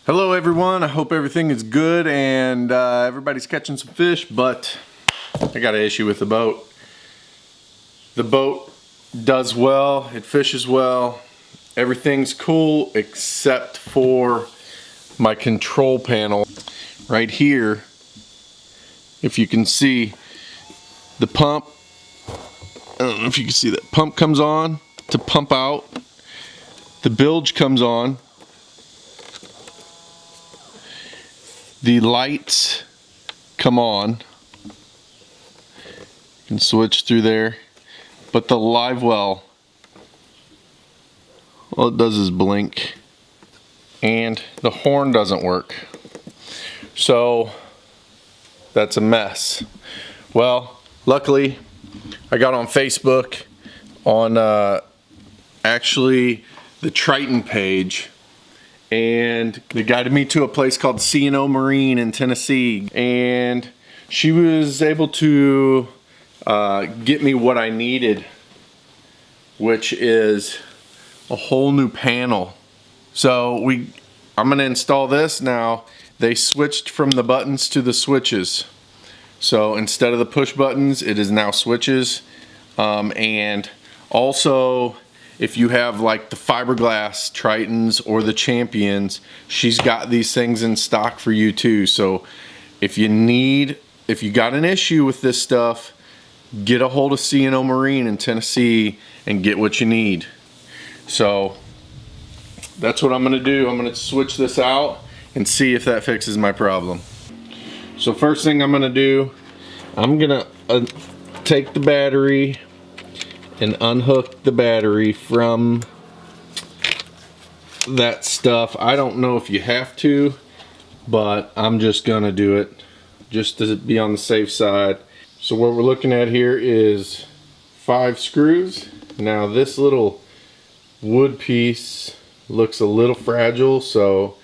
Hello everyone, I hope everything is good and everybody's catching some fish, but I got an issue with the boat. The boat does well, it fishes well, everything's cool except for my control panel. Right here, if you can see the pump, I don't know if you can see that, pump comes on to pump out, the bilge comes on, the lights come on, you can switch through there, but the Livewell, all it does is blink, and the horn doesn't work. So that's a mess. Well, luckily I got on Facebook on actually the Triton page, and they guided me to a place called C&O Marine in Tennessee, and she was able to get me what I needed, which is a whole new panel. So I'm gonna install this now. They switched from the buttons to the switches. So instead of the push buttons, it is now switches. And also, if you have like the fiberglass Tritons or the Champions, she's got these things in stock for you too. So if you got an issue with this stuff, get a hold of C&O Marine in Tennessee and get what you need. So that's what I'm gonna do. I'm gonna switch this out and see if that fixes my problem. So first thing I'm gonna do, I'm gonna take the battery and unhook the battery from that stuff. I don't know if you have to, but I'm just gonna do it just to be on the safe side. So what we're looking at here is 5 screws. Now this little wood piece looks a little fragile, so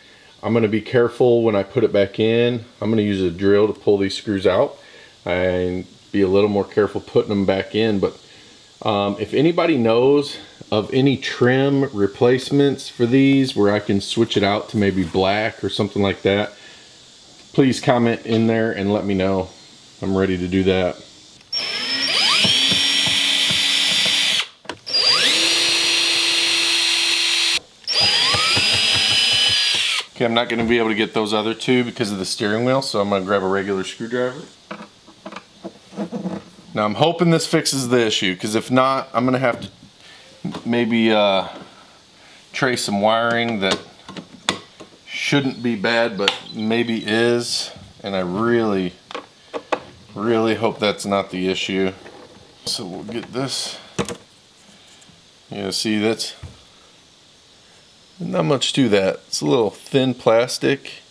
I'm gonna be careful when I put it back in. I'm gonna use a drill to pull these screws out and be a little more careful putting them back in. But if anybody knows of any trim replacements for these where I can switch it out to maybe black or something like that, please comment in there and let me know. I'm ready to do that. Okay, I'm not going to be able to get those other two because of the steering wheel, so I'm going to grab a regular screwdriver. Now I'm hoping this fixes the issue, because if not, I'm going to have to maybe trace some wiring that shouldn't be bad, but maybe is, and I really hope that's not the issue. So we'll get this. See, that's not much to that. It's a little thin plastic.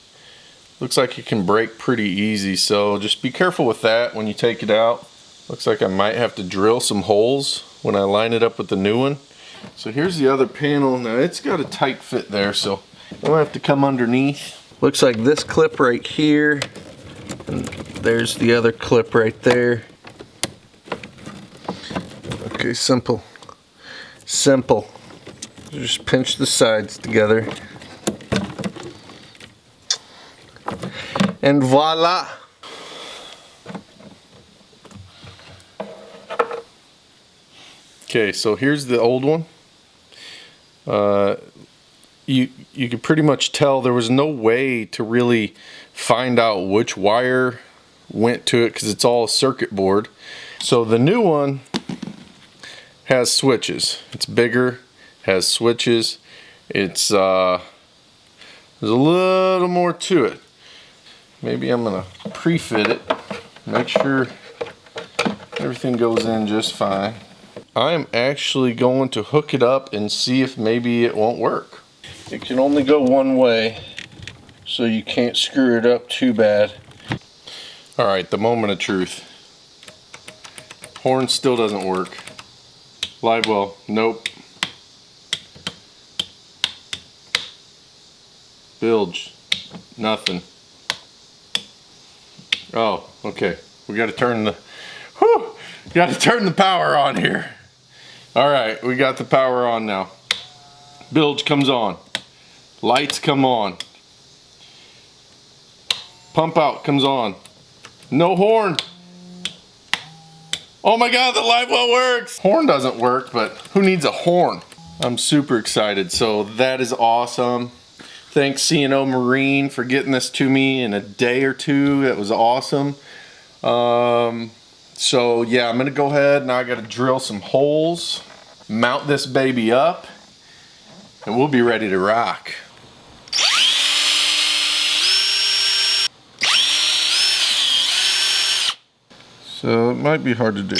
Looks like it can break pretty easy, so just be careful with that when you take it out. Looks like I might have to drill some holes when I line it up with the new one. So here's the other panel. Now it's got a tight fit there, so I'll have to come underneath. Looks like this clip right here, and there's the other clip right there. Okay, simple. Just pinch the sides together. And voila! Okay, so here's the old one. You could pretty much tell there was no way to really find out which wire went to it because it's all a circuit board. So the new one has switches. It's bigger, has switches. It's there's a little more to it. Maybe I'm gonna pre-fit it, make sure everything goes in just fine. I'm actually going to hook it up and see if maybe it won't work. It can only go one way, so you can't screw it up too bad. Alright, the moment of truth. Horn still doesn't work. Livewell, nope. Bilge, nothing. Oh, okay. We gotta turn the power on here. Alright, we got the power on now. Bilge comes on. Lights come on. Pump out comes on. No horn. Oh my God, the Livewell works. Horn doesn't work, but who needs a horn? I'm super excited. So that is awesome. Thanks C&O Marine for getting this to me in a day or two. That was awesome. So yeah, I'm gonna go ahead. Now I gotta drill some holes, mount this baby up, and we'll be ready to rock. So it might be hard to do.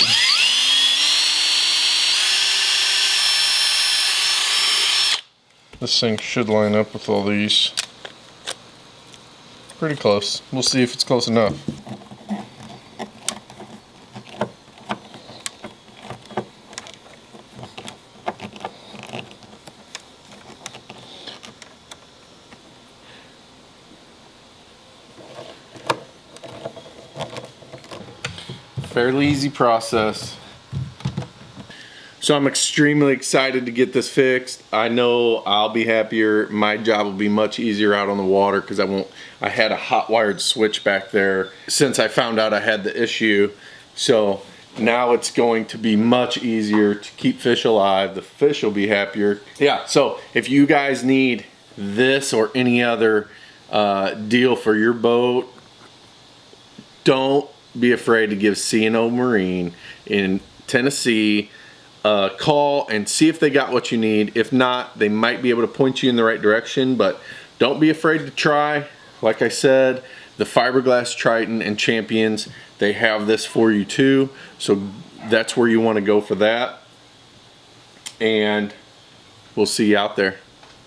This thing should line up with all these. Pretty close. We'll see if it's close enough. Fairly easy process. So I'm extremely excited to get this fixed. I know I'll be happier. My job will be much easier out on the water because I had a hot wired switch back there since I found out I had the issue. So now it's going to be much easier to keep fish alive. The fish will be happier. Yeah, so if you guys need this or any other deal for your boat, don't be afraid to give C&O Marine in Tennessee a call and see if they got what you need. If not, they might be able to point you in the right direction, but don't be afraid to try. Like I said, the Fiberglass Triton and Champions, they have this for you too, so that's where you want to go for that. And we'll see you out there.